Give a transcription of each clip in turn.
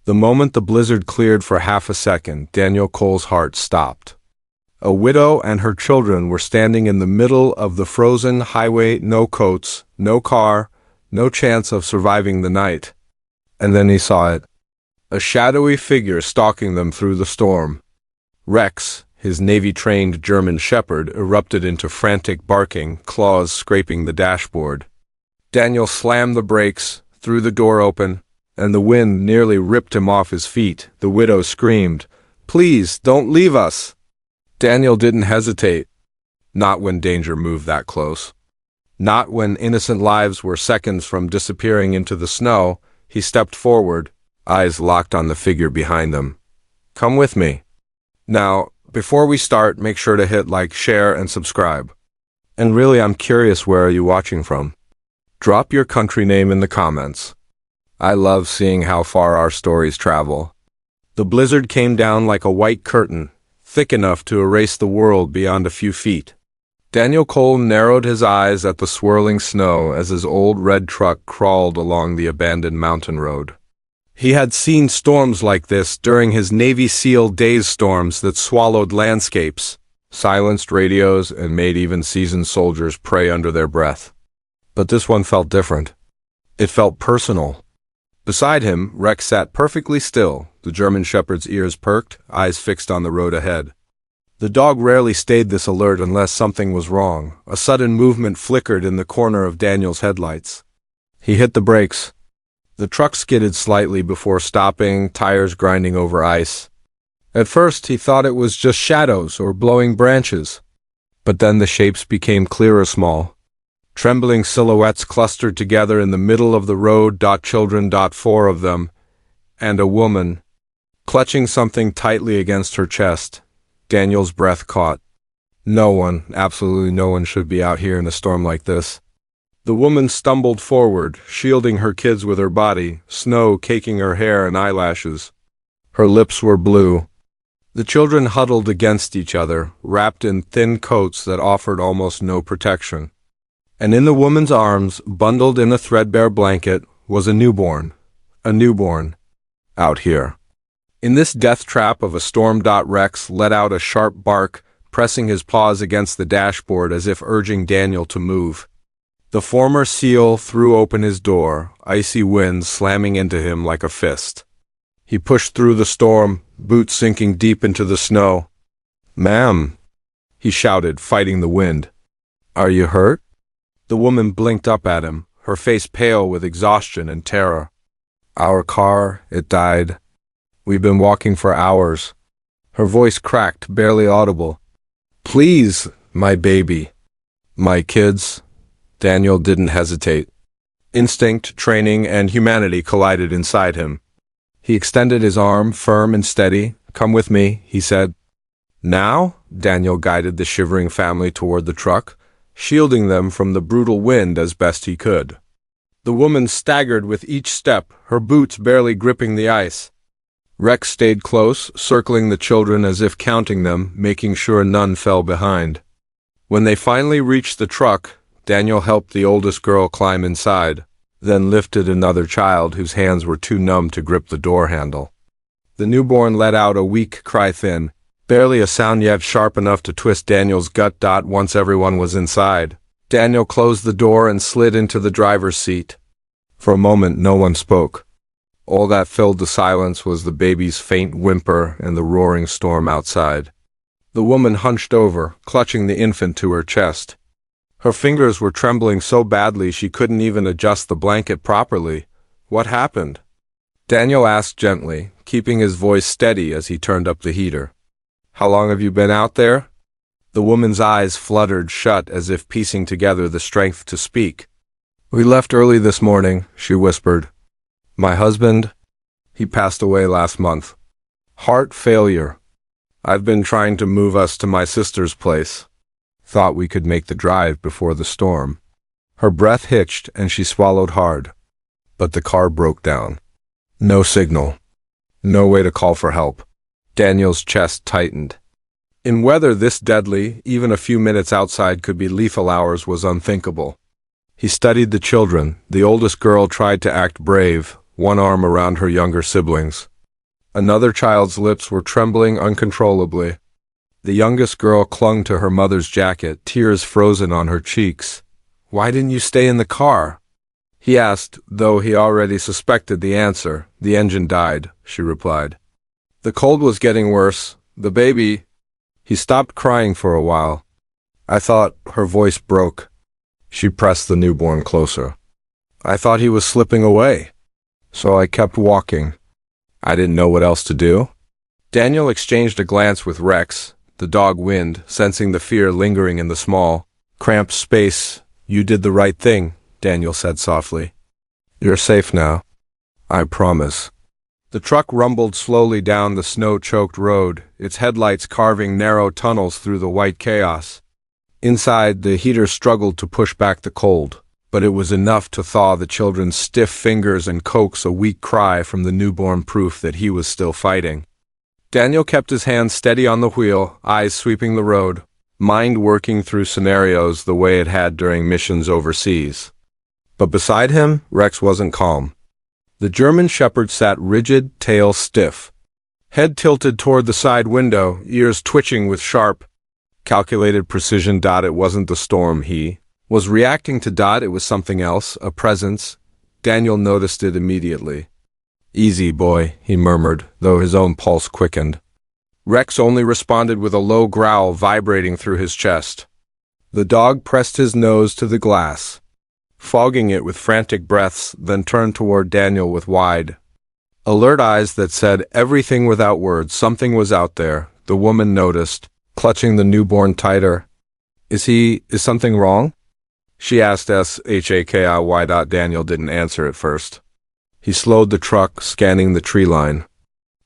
The moment the blizzard cleared for half a second, Daniel Cole's heart stopped. A widow and her children were standing in the middle of the frozen highway, no coats, no car, no chance of surviving the night. And then he saw it. A shadowy figure stalking them through the storm. Rex, his Navy-trained German shepherd, erupted into frantic barking, claws scraping the dashboard. Daniel slammed the brakes, threw the door open, and the wind nearly ripped him off his feet. The widow screamed, "Please, don't leave us!" Daniel didn't hesitate. Not when danger moved that close. Not when innocent lives were seconds from disappearing into the snow. He stepped forward, eyes locked on the figure behind them. "Come with me." Now, before we start, make sure to hit like, share, and subscribe. And really, I'm curious, where are you watching from? Drop your country name in the comments. I love seeing how far our stories travel. The blizzard came down like a white curtain, thick enough to erase the world beyond a few feet. Daniel Cole narrowed his eyes at the swirling snow as his old red truck crawled along the abandoned mountain road. He had seen storms like this during his Navy SEAL days, storms that swallowed landscapes, silenced radios, and made even seasoned soldiers pray under their breath. But this one felt different. It felt personal. Beside him, Rex sat perfectly still, the German shepherd's ears perked, eyes fixed on the road ahead. The dog rarely stayed this alert unless something was wrong. A sudden movement flickered in the corner of Daniel's headlights. He hit the brakes. The truck skidded slightly before stopping, tires grinding over ice. At first, he thought it was just shadows or blowing branches. But then the shapes became clearer, small. Trembling silhouettes clustered together in the middle of the road. Children, four of them, and a woman, clutching something tightly against her chest. Daniel's breath caught. No one, absolutely no one, should be out here in a storm like this. The woman stumbled forward, shielding her kids with her body, snow caking her hair and eyelashes. Her lips were blue. The children huddled against each other, wrapped in thin coats that offered almost no protection. And in the woman's arms, bundled in a threadbare blanket, was a newborn. A newborn. Out here. In this death trap of a storm. Rex let out a sharp bark, pressing his paws against the dashboard as if urging Daniel to move. The former SEAL threw open his door, icy wind slamming into him like a fist. He pushed through the storm, boots sinking deep into the snow. "Ma'am," he shouted, fighting the wind. "Are you hurt?" The woman blinked up at him, her face pale with exhaustion and terror. "Our car, it died. We've been walking for hours." Her voice cracked, barely audible. "Please, my baby. My kids." Daniel didn't hesitate. Instinct, training, and humanity collided inside him. He extended his arm, firm and steady. "Come with me," he said. "Now?" Daniel guided the shivering family toward the truck, shielding them from the brutal wind as best he could. The woman staggered with each step, her boots barely gripping the ice. Rex stayed close, circling the children as if counting them, making sure none fell behind. When they finally reached the truck, Daniel helped the oldest girl climb inside, then lifted another child whose hands were too numb to grip the door handle. The newborn let out a weak cry, thin, barely a sound yet sharp enough to twist Daniel's gut. Once everyone was inside, Daniel closed the door and slid into the driver's seat. For a moment, no one spoke. All that filled the silence was the baby's faint whimper and the roaring storm outside. The woman hunched over, clutching the infant to her chest. Her fingers were trembling so badly she couldn't even adjust the blanket properly. "What happened?" Daniel asked gently, keeping his voice steady as he turned up the heater. "How long have you been out there?" The woman's eyes fluttered shut as if piecing together the strength to speak. "We left early this morning," she whispered. "My husband, he passed away last month. Heart failure. I've been trying to move us to my sister's place. Thought we could make the drive before the storm." Her breath hitched and she swallowed hard. But the car broke down. No signal. No way to call for help. Daniel's chest tightened. In weather this deadly, even a few minutes outside could be lethal. Hours was unthinkable. He studied the children. The oldest girl tried to act brave, one arm around her younger siblings. Another child's lips were trembling uncontrollably. The youngest girl clung to her mother's jacket, tears frozen on her cheeks. "Why didn't you stay in the car?" he asked, though he already suspected the answer. "The engine died," she replied. "The cold was getting worse. The baby—" He stopped crying for a while. "I thought—" Her voice broke. She pressed the newborn closer. "I thought he was slipping away. So I kept walking. I didn't know what else to do." Daniel exchanged a glance with Rex. The dog Wind, sensing the fear lingering in the small, cramped space. "You did the right thing," Daniel said softly. "You're safe now. I promise." The truck rumbled slowly down the snow-choked road, its headlights carving narrow tunnels through the white chaos. Inside, the heater struggled to push back the cold, but it was enough to thaw the children's stiff fingers and coax a weak cry from the newborn, proof that he was still fighting. Daniel kept his hands steady on the wheel, eyes sweeping the road, mind working through scenarios the way it had during missions overseas. But beside him, Rex wasn't calm. The German shepherd sat rigid, tail stiff, head tilted toward the side window, ears twitching with sharp, calculated precision. It wasn't the storm he was reacting to. It was something else, a presence. Daniel noticed it immediately. "Easy, boy," he murmured, though his own pulse quickened. Rex only responded with a low growl vibrating through his chest. The dog pressed his nose to the glass, fogging it with frantic breaths, then turned toward Daniel with wide, alert eyes that said everything without words. Something was out there, the woman noticed, clutching the newborn tighter. Is something wrong?" she asked shakily. Daniel didn't answer at first. He slowed the truck, scanning the tree line.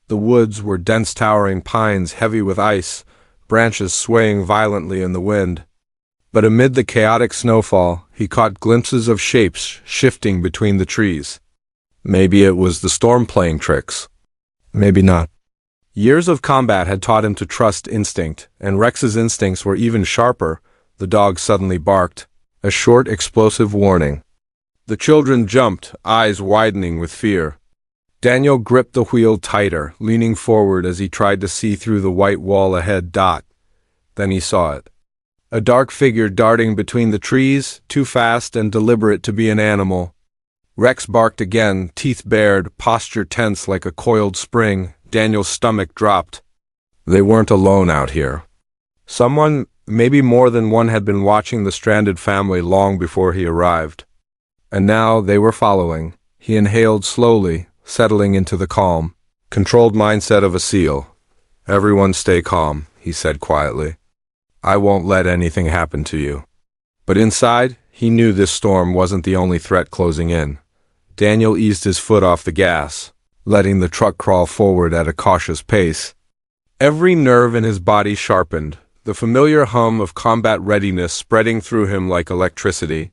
The woods were dense towering pines heavy with ice, branches swaying violently in the wind. But amid the chaotic snowfall, he caught glimpses of shapes shifting between the trees. Maybe it was the storm playing tricks. Maybe not. Years of combat had taught him to trust instinct, and Rex's instincts were even sharper. The dog suddenly barked, a short, explosive warning. The children jumped, eyes widening with fear. Daniel gripped the wheel tighter, leaning forward as he tried to see through the white wall ahead. Then he saw it. A dark figure darting between the trees, too fast and deliberate to be an animal. Rex barked again, teeth bared, posture tense like a coiled spring. Daniel's stomach dropped. They weren't alone out here. Someone, maybe more than one, had been watching the stranded family long before he arrived. And now they were following. He inhaled slowly, settling into the calm, controlled mindset of a SEAL. "Everyone stay calm," he said quietly. "I won't let anything happen to you." But inside, he knew this storm wasn't the only threat closing in. Daniel eased his foot off the gas, letting the truck crawl forward at a cautious pace. Every nerve in his body sharpened, the familiar hum of combat readiness spreading through him like electricity.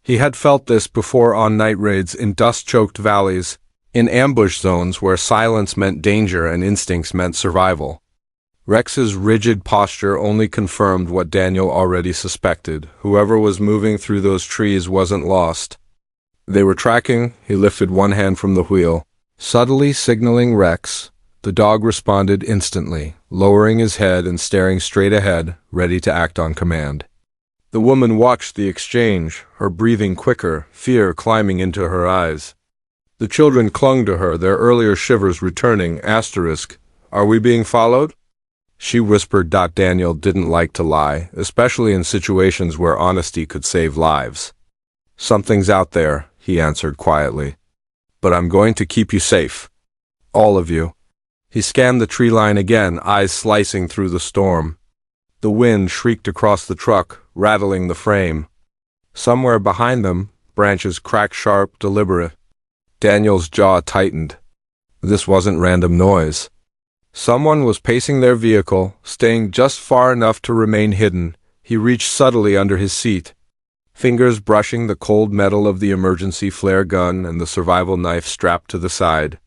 He had felt this before on night raids in dust-choked valleys, in ambush zones where silence meant danger and instincts meant survival. Rex's rigid posture only confirmed what Daniel already suspected. Whoever was moving through those trees wasn't lost. They were tracking. He lifted one hand from the wheel, subtly signaling Rex. The dog responded instantly, lowering his head and staring straight ahead, ready to act on command. The woman watched the exchange, her breathing quicker, fear climbing into her eyes. The children clung to her, their earlier shivers returning. "Are we being followed?" she whispered. Daniel didn't like to lie, especially in situations where honesty could save lives. "Something's out there," he answered quietly. "But I'm going to keep you safe. All of you." He scanned the tree line again, eyes slicing through the storm. The wind shrieked across the truck, rattling the frame. Somewhere behind them, branches cracked sharp, deliberate. Daniel's jaw tightened. This wasn't random noise. Someone was pacing their vehicle, staying just far enough to remain hidden. He reached subtly under his seat, fingers brushing the cold metal of the emergency flare gun and the survival knife strapped to the side.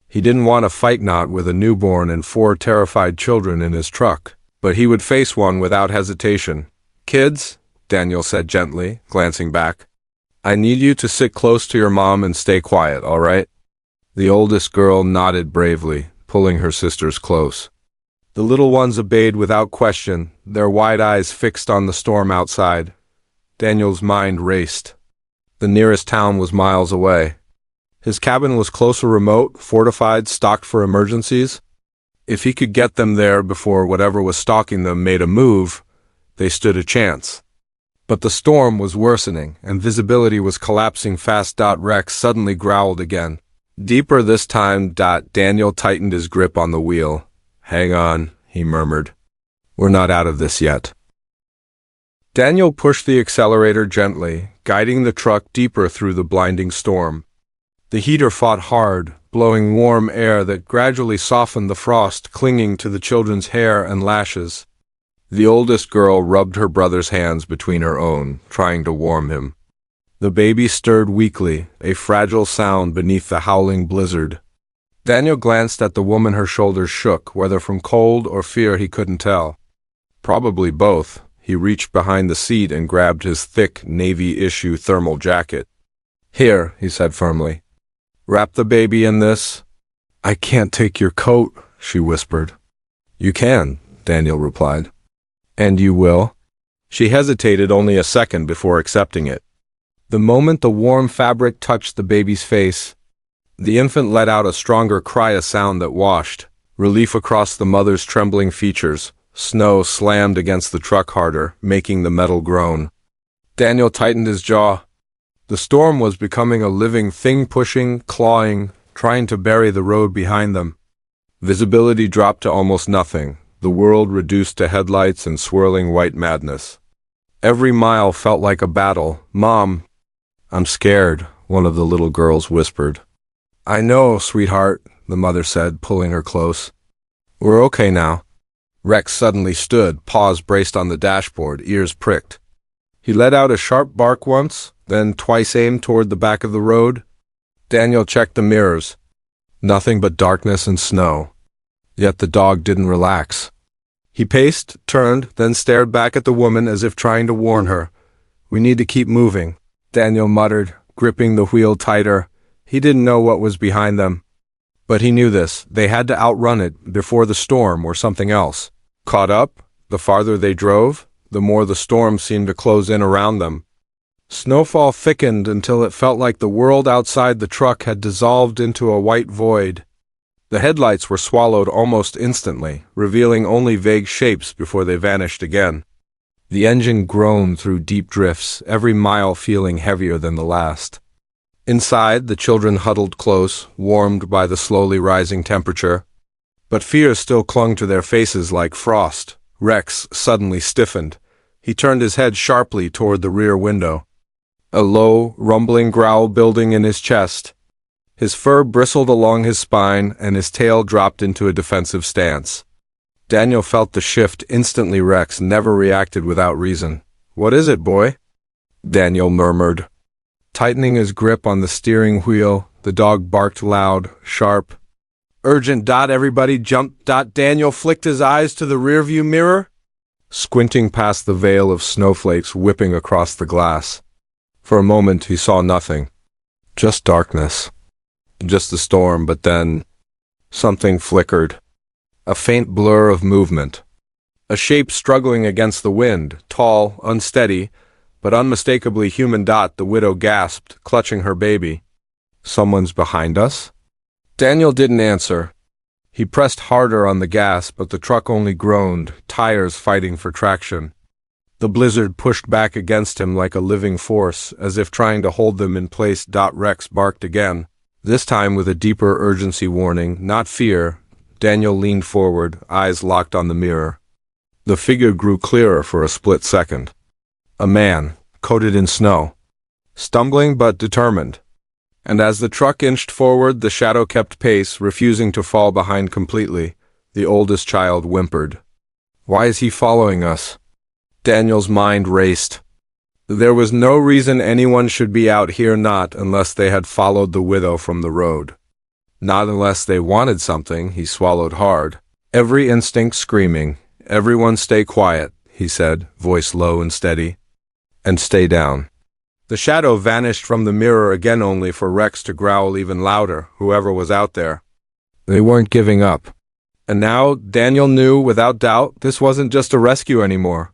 He didn't want a fight, not with a newborn and 4 terrified children in his truck, but he would face one without hesitation. "Kids," Daniel said gently, glancing back, "I need you to sit close to your mom and stay quiet, all right?" The oldest girl nodded bravely, pulling her sisters close. The little ones obeyed without question, their wide eyes fixed on the storm outside. Daniel's mind raced. The nearest town was miles away. His cabin was closer, remote, fortified, stocked for emergencies. If he could get them there before whatever was stalking them made a move, they stood a chance. But the storm was worsening, and visibility was collapsing fast. Rex suddenly growled again. Deeper this time. Daniel tightened his grip on the wheel. "Hang on," he murmured. "We're not out of this yet." Daniel pushed the accelerator gently, guiding the truck deeper through the blinding storm. The heater fought hard, blowing warm air that gradually softened the frost clinging to the children's hair and lashes. The oldest girl rubbed her brother's hands between her own, trying to warm him. The baby stirred weakly, a fragile sound beneath the howling blizzard. Daniel glanced at the woman. Her shoulders shook, whether from cold or fear he couldn't tell. Probably both. He reached behind the seat and grabbed his thick, navy-issue thermal jacket. "Here," he said firmly. "Wrap the baby in this." "I can't take your coat," she whispered. "You can," Daniel replied. "And you will?" She hesitated only a second before accepting it. The moment the warm fabric touched the baby's face, the infant let out a stronger cry, a sound that washed relief across the mother's trembling features. Snow slammed against the truck harder, making the metal groan. Daniel tightened his jaw. The storm was becoming a living thing, pushing, clawing, trying to bury the road behind them. Visibility dropped to almost nothing, the world reduced to headlights and swirling white madness. Every mile felt like a battle. "Mom, I'm scared," one of the little girls whispered. "I know, sweetheart," the mother said, pulling her close. "We're okay now." Rex suddenly stood, paws braced on the dashboard, ears pricked. He let out a sharp bark once, then twice aimed toward the back of the road. Daniel checked the mirrors. Nothing but darkness and snow. Yet the dog didn't relax. He paced, turned, then stared back at the woman as if trying to warn her. "We need to keep moving," Daniel muttered, gripping the wheel tighter. He didn't know what was behind them. But he knew this. They had to outrun it before the storm or something else. Caught up, the farther they drove, the more the storm seemed to close in around them. Snowfall thickened until it felt like the world outside the truck had dissolved into a white void. The headlights were swallowed almost instantly, revealing only vague shapes before they vanished again. The engine groaned through deep drifts, every mile feeling heavier than the last. Inside, the children huddled close, warmed by the slowly rising temperature. But fear still clung to their faces like frost. Rex suddenly stiffened. He turned his head sharply toward the rear window. A low, rumbling growl building in his chest. His fur bristled along his spine, and his tail dropped into a defensive stance. Daniel felt the shift instantly. Rex never reacted without reason. "What is it, boy?" Daniel murmured. Tightening his grip on the steering wheel, the dog barked loud, sharp. "Urgent. Everybody jump. Daniel flicked his eyes to the rearview mirror, squinting past the veil of snowflakes whipping across the glass. For a moment he saw nothing. Just darkness. Just the storm, but then something flickered. A faint blur of movement. A shape struggling against the wind, tall, unsteady, but unmistakably human. The widow gasped, clutching her baby. "Someone's behind us?" Daniel didn't answer. He pressed harder on the gas, but the truck only groaned, tires fighting for traction. The blizzard pushed back against him like a living force, as if trying to hold them in place. Rex barked again, this time with a deeper urgency warning, not fear. Daniel leaned forward, eyes locked on the mirror. The figure grew clearer for a split second. A man, coated in snow. Stumbling but determined. And as the truck inched forward, the shadow kept pace, refusing to fall behind completely. The oldest child whimpered. "Why is he following us?" Daniel's mind raced. There was no reason anyone should be out here, not unless they had followed the widow from the road. Not unless they wanted something. He swallowed hard. Every instinct screaming. "Everyone stay quiet," he said, voice low and steady. "And stay down." The shadow vanished from the mirror again, only for Rex to growl even louder, whoever was out there. They weren't giving up. And now Daniel knew without doubt this wasn't just a rescue anymore.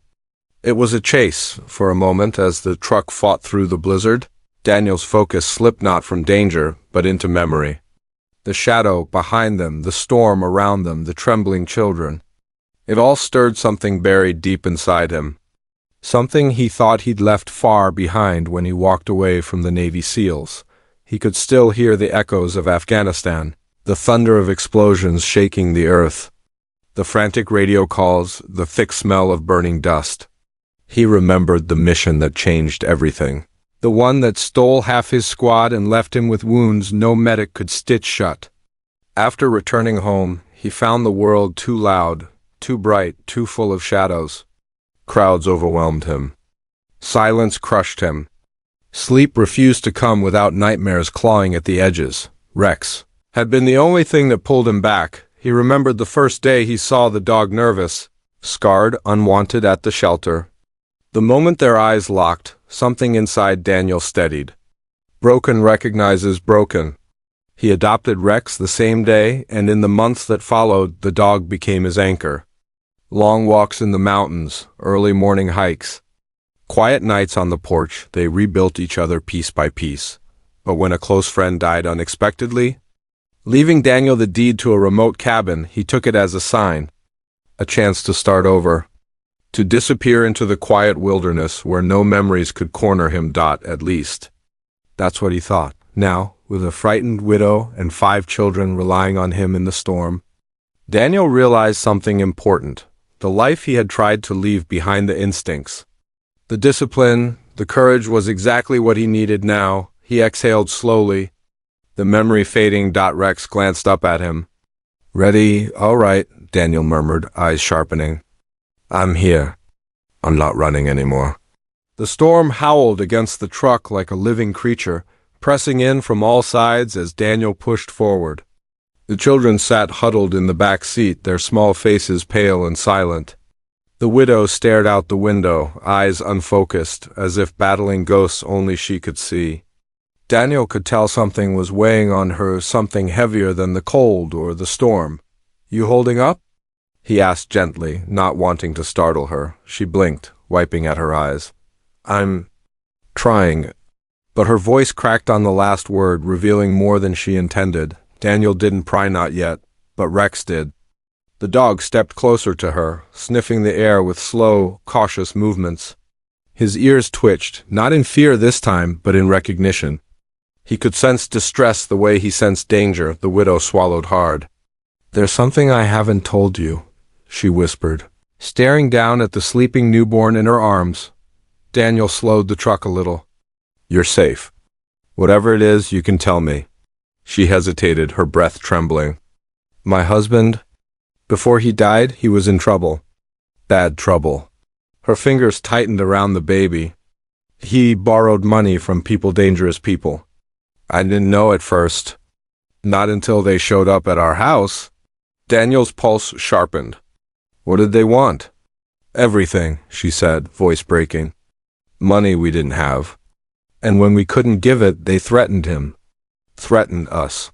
It was a chase. For a moment, as the truck fought through the blizzard, Daniel's focus slipped not from danger, but into memory. The shadow behind them, the storm around them, the trembling children. It all stirred something buried deep inside him. Something he thought he'd left far behind when he walked away from the Navy SEALs. He could still hear the echoes of Afghanistan, the thunder of explosions shaking the earth, the frantic radio calls, the thick smell of burning dust. He remembered the mission that changed everything, the one that stole half his squad and left him with wounds no medic could stitch shut. After returning home, he found the world too loud, too bright, too full of shadows. Crowds overwhelmed him. Silence crushed him. Sleep refused to come without nightmares clawing at the edges. Rex had been the only thing that pulled him back. He remembered the first day he saw the dog nervous, scarred, unwanted at the shelter. The moment their eyes locked, something inside Daniel steadied. Broken recognizes broken. He adopted Rex the same day, and in the months that followed, the dog became his anchor. Long walks in the mountains, early morning hikes. Quiet nights on the porch, they rebuilt each other piece by piece. But when a close friend died unexpectedly, leaving Daniel the deed to a remote cabin, he took it as a sign, a chance to start over, to disappear into the quiet wilderness where no memories could corner him. At least, that's what he thought. Now, with a frightened widow and 5 children relying on him in the storm, Daniel realized something important. The life he had tried to leave behind, the instincts, the discipline, the courage was exactly what he needed now. He exhaled slowly, the memory fading. Rex glanced up at him. "Ready? All right," Daniel murmured, eyes sharpening. "I'm here. I'm not running anymore." The storm howled against the truck like a living creature, pressing in from all sides as Daniel pushed forward. The children sat huddled in the back seat, their small faces pale and silent. The widow stared out the window, eyes unfocused, as if battling ghosts only she could see. Daniel could tell something was weighing on her, something heavier than the cold or the storm. "You holding up?" he asked gently, not wanting to startle her. She blinked, wiping at her eyes. "I'm trying." But her voice cracked on the last word, revealing more than she intended. Daniel didn't pry, not yet, but Rex did. The dog stepped closer to her, sniffing the air with slow, cautious movements. His ears twitched, not in fear this time, but in recognition. He could sense distress the way he sensed danger. The widow swallowed hard. "There's something I haven't told you," she whispered, staring down at the sleeping newborn in her arms. Daniel slowed the truck a little. "You're safe. Whatever it is, you can tell me." She hesitated, her breath trembling. "My husband, before he died, he was in trouble. Bad trouble." Her fingers tightened around the baby. "He borrowed money from dangerous people. I didn't know at first. Not until they showed up at our house." Daniel's pulse sharpened. "What did they want?" "Everything," she said, voice breaking. "Money we didn't have. And when we couldn't give it, they threatened him. Threatened us.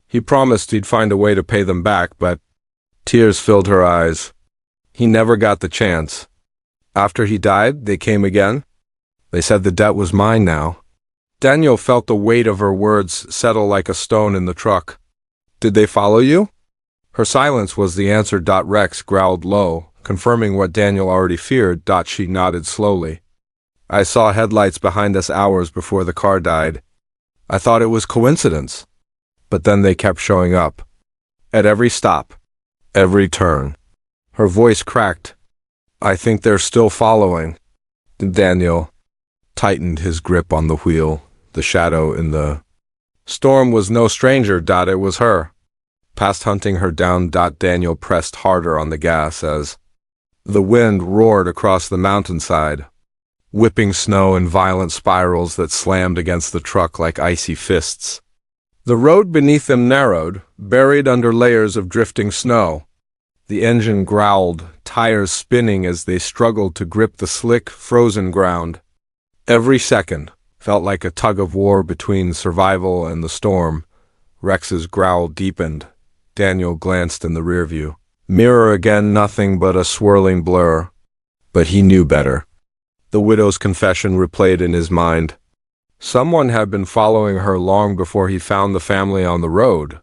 He promised he'd find a way to pay them back, but..." Tears filled her eyes. "He never got the chance. After he died, they came again. They said the debt was mine now." Daniel felt the weight of her words settle like a stone in the truck. "Did they follow you?" Her silence was the answer. Rex growled low, confirming what Daniel already feared. She nodded slowly. "I saw headlights behind us hours before the car died. I thought it was coincidence. But then they kept showing up. At every stop. Every turn." Her voice cracked. "I think they're still following." Daniel tightened his grip on the wheel. The shadow in the storm was no stranger. It was her. Past hunting her down. Daniel pressed harder on the gas as the wind roared across the mountainside, whipping snow in violent spirals that slammed against the truck like icy fists. The road beneath them narrowed, buried under layers of drifting snow. The engine growled, tires spinning as they struggled to grip the slick, frozen ground. Every second felt like a tug of war between survival and the storm. Rex's growl deepened. Daniel glanced in the rearview. Mirror again, nothing but a swirling blur. But he knew better. The widow's confession replayed in his mind. Someone had been following her long before he found the family on the road.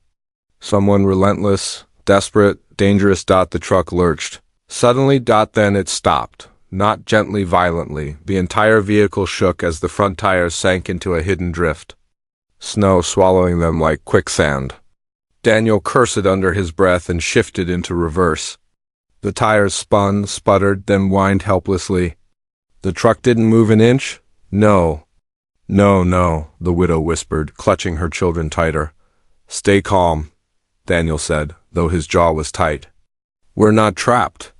Someone relentless, desperate, dangerous. The truck lurched. Suddenly, then it stopped. Not gently, violently. The entire vehicle shook as the front tires sank into a hidden drift. Snow swallowing them like quicksand. Daniel cursed under his breath and shifted into reverse. The tires spun, sputtered, then whined helplessly. The truck didn't move an inch? No. No, the widow whispered, clutching her children tighter. Stay calm, Daniel said, though his jaw was tight. We're not trapped.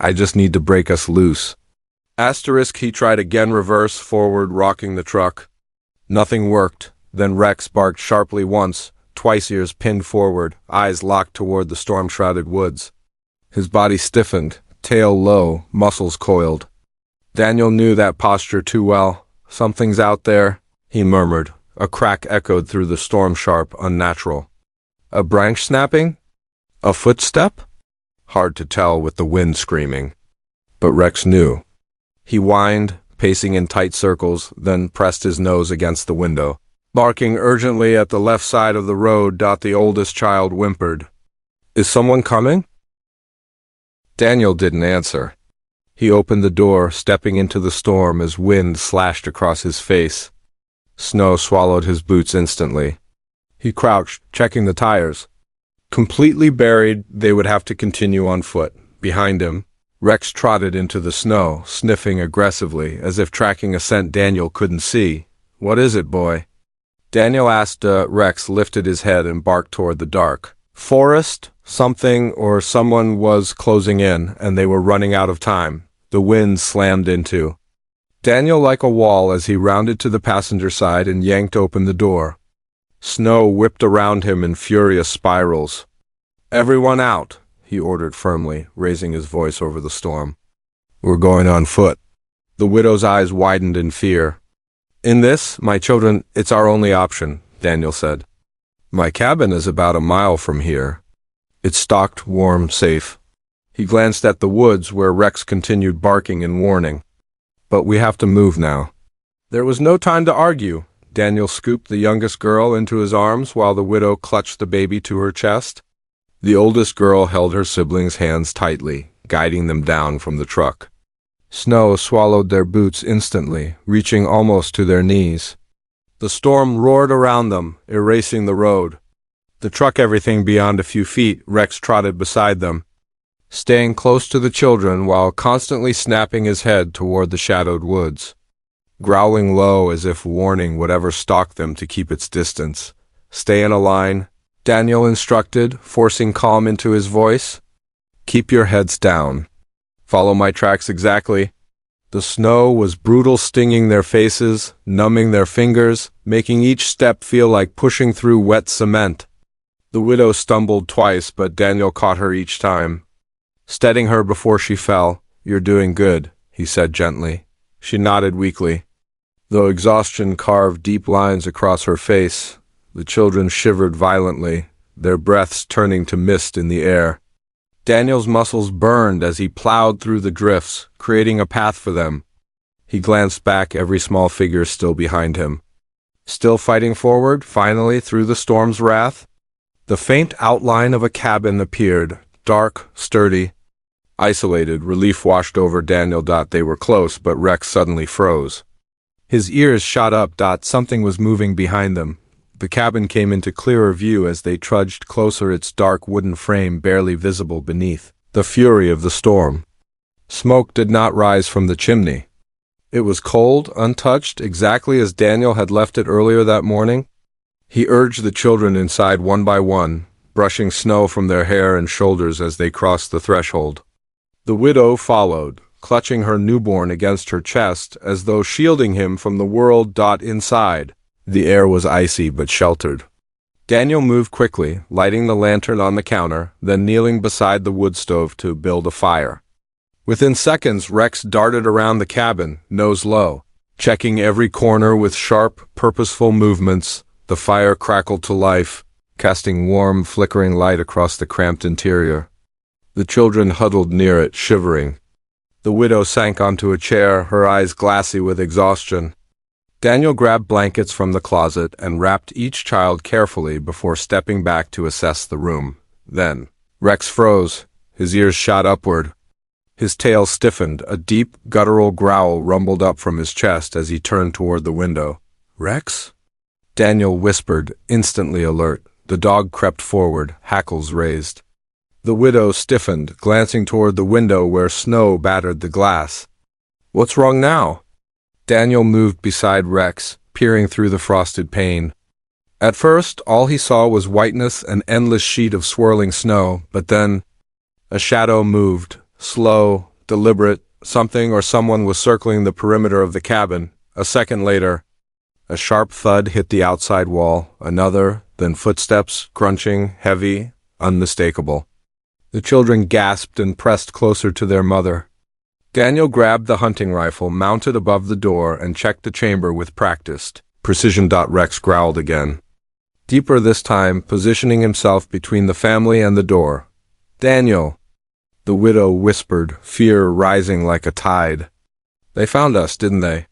I just need to break us loose. He tried again, reverse, forward, rocking the truck. Nothing worked. Then Rex barked sharply once, twice, ears pinned forward, eyes locked toward the storm-shrouded woods. His body stiffened, tail low, muscles coiled. Daniel knew that posture too well. Something's out there, he murmured. A crack echoed through the storm, sharp, unnatural. A branch snapping? A footstep? Hard to tell with the wind screaming. But Rex knew. He whined, pacing in tight circles, then pressed his nose against the window. Barking urgently at the left side of the road. The oldest child whimpered. Is someone coming? Daniel didn't answer. He opened the door, stepping into the storm as wind slashed across his face. Snow swallowed his boots instantly. He crouched, checking the tires. Completely buried, they would have to continue on foot. Behind him, Rex trotted into the snow, sniffing aggressively, as if tracking a scent Daniel couldn't see. What is it, boy? Daniel asked. Rex lifted his head and barked toward the dark. Forest, something or someone was closing in, and they were running out of time. The wind slammed into Daniel like a wall as he rounded to the passenger side and yanked open the door. Snow whipped around him in furious spirals. Everyone out, he ordered firmly, raising his voice over the storm. We're going on foot. The widow's eyes widened in fear. In this, my children, it's our only option, Daniel said. My cabin is about a mile from here. It's stocked, warm, safe. He glanced at the woods where Rex continued barking and warning. But we have to move now. There was no time to argue. Daniel scooped the youngest girl into his arms while the widow clutched the baby to her chest. The oldest girl held her siblings' hands tightly, guiding them down from the truck. Snow swallowed their boots instantly, reaching almost to their knees. The storm roared around them, erasing the road. The truck everything beyond a few feet. Rex trotted beside them, staying close to the children while constantly snapping his head toward the shadowed woods, growling low as if warning whatever stalked them to keep its distance. Stay in a line, Daniel instructed, forcing calm into his voice. Keep your heads down. Follow my tracks exactly. The snow was brutal, stinging their faces, numbing their fingers, making each step feel like pushing through wet cement. The widow stumbled twice, but Daniel caught her each time, steadying her before she fell. You're doing good, he said gently. She nodded weakly. Though exhaustion carved deep lines across her face, the children shivered violently, their breaths turning to mist in the air. Daniel's muscles burned as he plowed through the drifts, creating a path for them. He glanced back, every small figure still behind him. Still fighting forward, finally, through the storm's wrath? The faint outline of a cabin appeared, dark, sturdy, isolated. Relief washed over Daniel. They were close, but Rex suddenly froze. His ears shot up. Something was moving behind them. The cabin came into clearer view as they trudged closer, its dark wooden frame barely visible beneath the fury of the storm. Smoke did not rise from the chimney. It was cold, untouched, exactly as Daniel had left it earlier that morning. He urged the children inside one by one, brushing snow from their hair and shoulders as they crossed the threshold. The widow followed, clutching her newborn against her chest as though shielding him from the world. Inside, the air was icy but sheltered. Daniel moved quickly, lighting the lantern on the counter, then kneeling beside the wood stove to build a fire. Within seconds, Rex darted around the cabin, nose low, checking every corner with sharp, purposeful movements. The fire crackled to life, casting warm, flickering light across the cramped interior. The children huddled near it, shivering. The widow sank onto a chair, her eyes glassy with exhaustion. Daniel grabbed blankets from the closet and wrapped each child carefully before stepping back to assess the room. Then, Rex froze. His ears shot upward. His tail stiffened. A deep, guttural growl rumbled up from his chest as he turned toward the window. "Rex?" Daniel whispered, instantly alert. The dog crept forward, hackles raised. The widow stiffened, glancing toward the window where snow battered the glass. "What's wrong now?" Daniel moved beside Rex, peering through the frosted pane. At first, all he saw was whiteness, an endless sheet of swirling snow, but then a shadow moved, slow, deliberate. Something or someone was circling the perimeter of the cabin. A second later, a sharp thud hit the outside wall, another, then footsteps, crunching, heavy, unmistakable. The children gasped and pressed closer to their mother. Daniel grabbed the hunting rifle mounted above the door and checked the chamber with practiced precision. Rex growled again. Deeper this time, positioning himself between the family and the door. "Daniel," the widow whispered, fear rising like a tide. "They found us, didn't they?"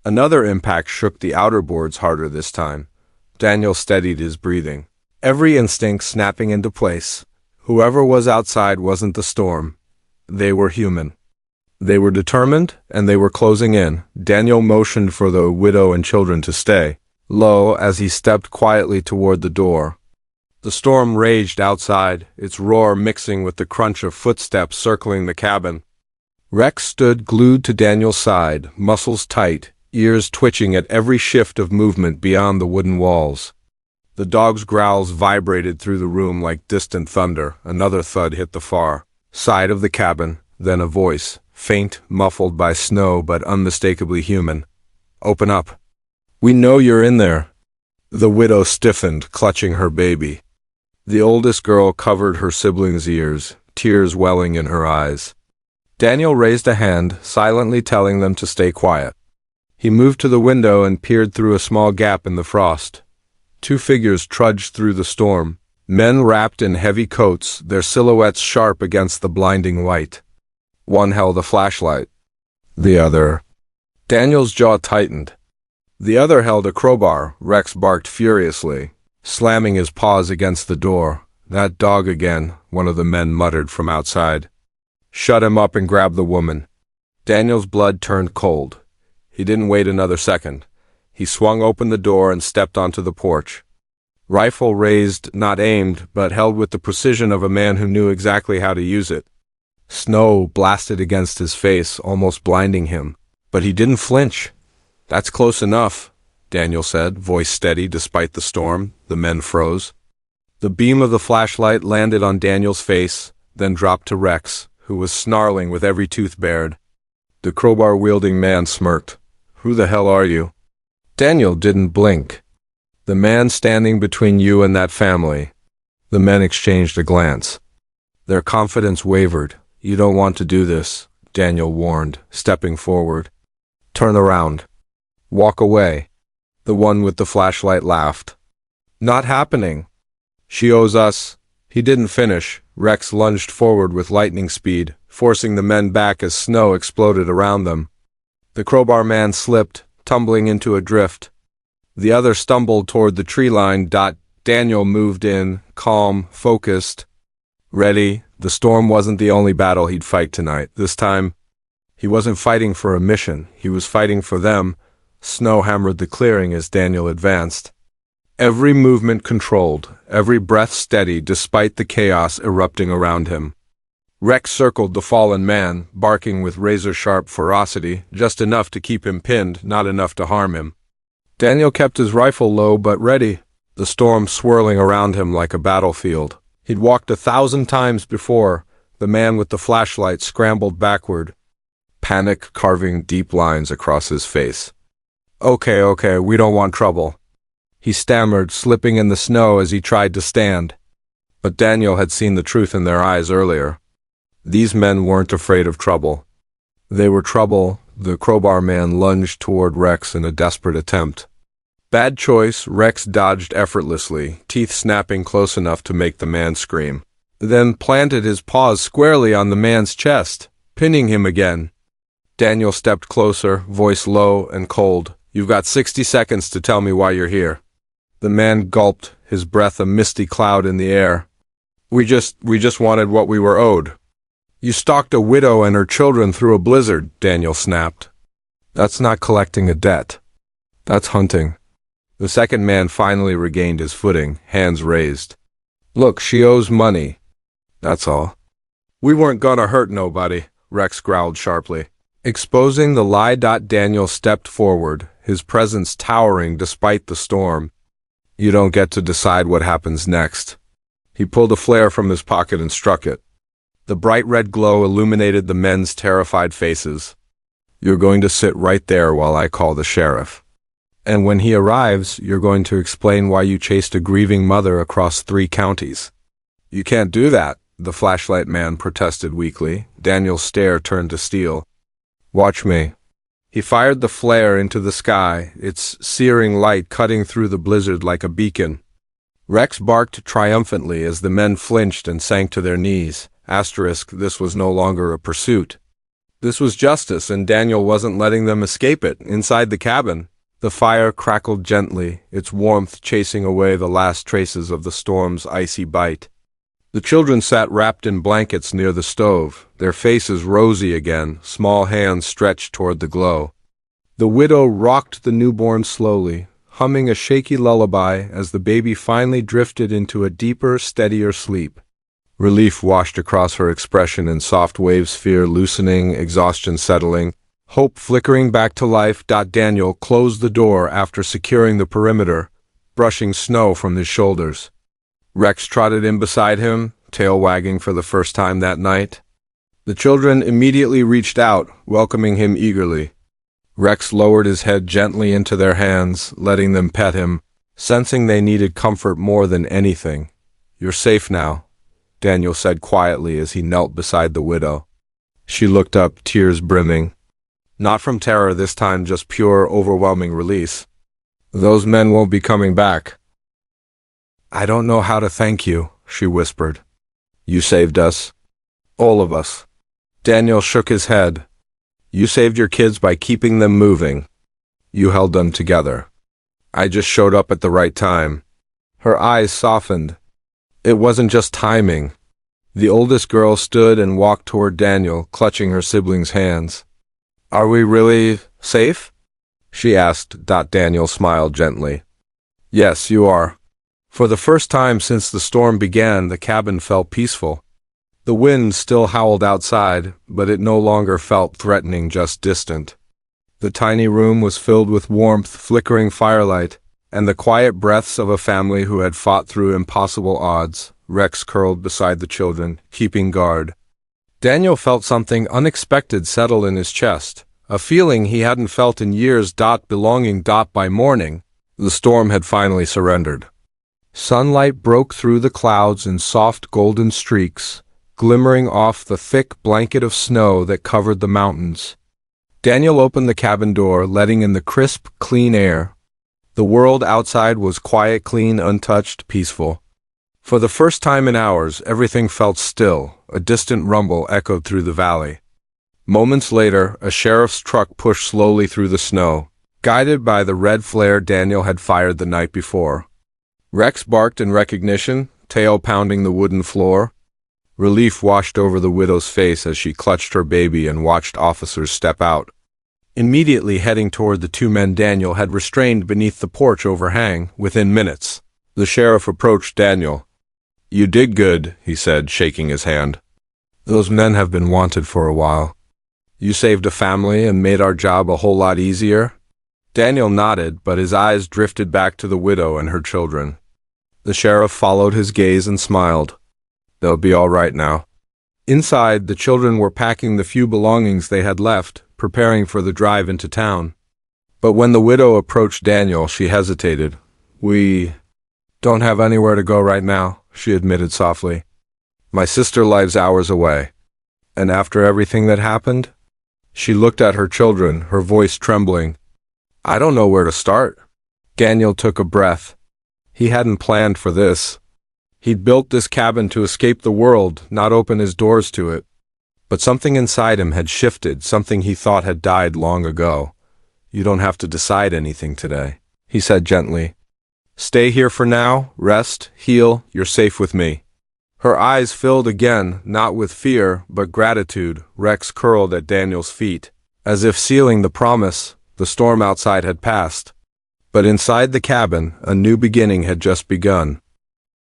Another impact shook the outer boards harder this time. Daniel steadied his breathing, every instinct snapping into place. Whoever was outside wasn't the storm. They were human. They were determined, and they were closing in. Daniel motioned for the widow and children to stay, low as he stepped quietly toward the door. The storm raged outside, its roar mixing with the crunch of footsteps circling the cabin. Rex stood glued to Daniel's side, muscles tight, ears twitching at every shift of movement beyond the wooden walls. The dog's growls vibrated through the room like distant thunder. Another thud hit the far side of the cabin, then a voice, faint, muffled by snow but unmistakably human. "Open up. We know you're in there." The widow stiffened, clutching her baby. The oldest girl covered her siblings' ears, tears welling in her eyes. Daniel raised a hand, silently telling them to stay quiet. He moved to the window and peered through a small gap in the frost. Two figures trudged through the storm, men wrapped in heavy coats, their silhouettes sharp against the blinding white. One held a flashlight. The other... Daniel's jaw tightened. The other held a crowbar. Rex barked furiously, slamming his paws against the door. "That dog again," one of the men muttered from outside. "Shut him up and grab the woman." Daniel's blood turned cold. He didn't wait another second. He swung open the door and stepped onto the porch. Rifle raised, not aimed, but held with the precision of a man who knew exactly how to use it. Snow blasted against his face, almost blinding him. But he didn't flinch. "That's close enough," Daniel said, voice steady despite the storm. The men froze. The beam of the flashlight landed on Daniel's face, then dropped to Rex, who was snarling with every tooth bared. The crowbar-wielding man smirked. "Who the hell are you?" Daniel didn't blink. "The man standing between you and that family." The men exchanged a glance. Their confidence wavered. "You don't want to do this," Daniel warned, stepping forward. "Turn around. Walk away." The one with the flashlight laughed. "Not happening. She owes us." He didn't finish. Rex lunged forward with lightning speed, forcing the men back as snow exploded around them. The crowbar man slipped, tumbling into a drift. The other stumbled toward the tree line. Daniel moved in, calm, focused. Ready. The storm wasn't the only battle he'd fight tonight. This time, he wasn't fighting for a mission. He was fighting for them. Snow hammered the clearing as Daniel advanced. Every movement controlled, every breath steady despite the chaos erupting around him. Rex circled the fallen man, barking with razor-sharp ferocity, just enough to keep him pinned, not enough to harm him. Daniel kept his rifle low but ready, the storm swirling around him like a battlefield. He'd walked 1,000 times before. The man with the flashlight scrambled backward, panic carving deep lines across his face. Okay, we don't want trouble," he stammered, slipping in the snow as he tried to stand. But Daniel had seen the truth in their eyes earlier. These men weren't afraid of trouble. They were trouble. The crowbar man lunged toward Rex in a desperate attempt. Bad choice, Rex dodged effortlessly, teeth snapping close enough to make the man scream. Then planted his paws squarely on the man's chest, pinning him again. Daniel stepped closer, voice low and cold. You've got 60 seconds to tell me why you're here. The man gulped, his breath a misty cloud in the air. We just wanted what we were owed. You stalked a widow and her children through a blizzard, Daniel snapped. That's not collecting a debt. That's hunting. The second man finally regained his footing, hands raised. Look, she owes money. That's all. We weren't gonna hurt nobody, Rex growled sharply. Exposing the lie. Daniel stepped forward, his presence towering despite the storm. You don't get to decide what happens next. He pulled a flare from his pocket and struck it. The bright red glow illuminated the men's terrified faces. You're going to sit right there while I call the sheriff. And when he arrives, you're going to explain why you chased a grieving mother across 3 counties. You can't do that, the flashlight man protested weakly. Daniel's stare turned to steel. Watch me. He fired the flare into the sky, its searing light cutting through the blizzard like a beacon. Rex barked triumphantly as the men flinched and sank to their knees. This was no longer a pursuit. This was justice, and Daniel wasn't letting them escape it. Inside the cabin, the fire crackled gently, its warmth chasing away the last traces of the storm's icy bite. The children sat wrapped in blankets near the stove, their faces rosy again, small hands stretched toward the glow. The widow rocked the newborn slowly, humming a shaky lullaby as the baby finally drifted into a deeper, steadier sleep. Relief washed across her expression in soft waves, fear loosening, exhaustion settling, hope flickering back to life. Daniel closed the door after securing the perimeter, brushing snow from his shoulders. Rex trotted in beside him, tail wagging for the first time that night. The children immediately reached out, welcoming him eagerly. Rex lowered his head gently into their hands, letting them pet him, sensing they needed comfort more than anything. You're safe now, Daniel said quietly as he knelt beside the widow. She looked up, tears brimming. Not from terror this time, just pure, overwhelming release. Those men won't be coming back. I don't know how to thank you, she whispered. You saved us. All of us. Daniel shook his head. You saved your kids by keeping them moving. You held them together. I just showed up at the right time. Her eyes softened. It wasn't just timing. The oldest girl stood and walked toward Daniel, clutching her siblings' hands. Are we really safe? She asked. Daniel smiled gently. Yes, you are. For the first time since the storm began, the cabin felt peaceful. The wind still howled outside, but it no longer felt threatening, just distant. The tiny room was filled with warmth, flickering firelight, and the quiet breaths of a family who had fought through impossible odds. Rex curled beside the children, keeping guard. Daniel felt something unexpected settle in his chest, a feeling he hadn't felt in years. Belonging. By morning, the storm had finally surrendered. Sunlight broke through the clouds in soft golden streaks, glimmering off the thick blanket of snow that covered the mountains. Daniel opened the cabin door, letting in the crisp, clean air. The world outside was quiet, clean, untouched, peaceful. For the first time in hours, everything felt still. A distant rumble echoed through the valley. Moments later, a sheriff's truck pushed slowly through the snow, guided by the red flare Daniel had fired the night before. Rex barked in recognition, tail pounding the wooden floor. Relief washed over the widow's face as she clutched her baby and watched officers step out. Immediately heading toward the 2 men Daniel had restrained beneath the porch overhang. Within minutes, the sheriff approached Daniel. You did good, he said, shaking his hand. Those men have been wanted for a while. You saved a family and made our job a whole lot easier. Daniel nodded, but his eyes drifted back to the widow and her children. The sheriff followed his gaze and smiled. They'll be all right now. Inside, the children were packing the few belongings they had left, preparing for the drive into town. But when the widow approached Daniel, she hesitated. We don't have anywhere to go right now, she admitted softly. My sister lives hours away. And after everything that happened? She looked at her children, her voice trembling. I don't know where to start. Daniel took a breath. He hadn't planned for this. He'd built this cabin to escape the world, not open his doors to it. But something inside him had shifted, something he thought had died long ago. "You don't have to decide anything today," he said gently. "Stay here for now, rest, heal, you're safe with me." Her eyes filled again, not with fear, but gratitude. Rex curled at Daniel's feet, as if sealing the promise. The storm outside had passed. But inside the cabin, a new beginning had just begun.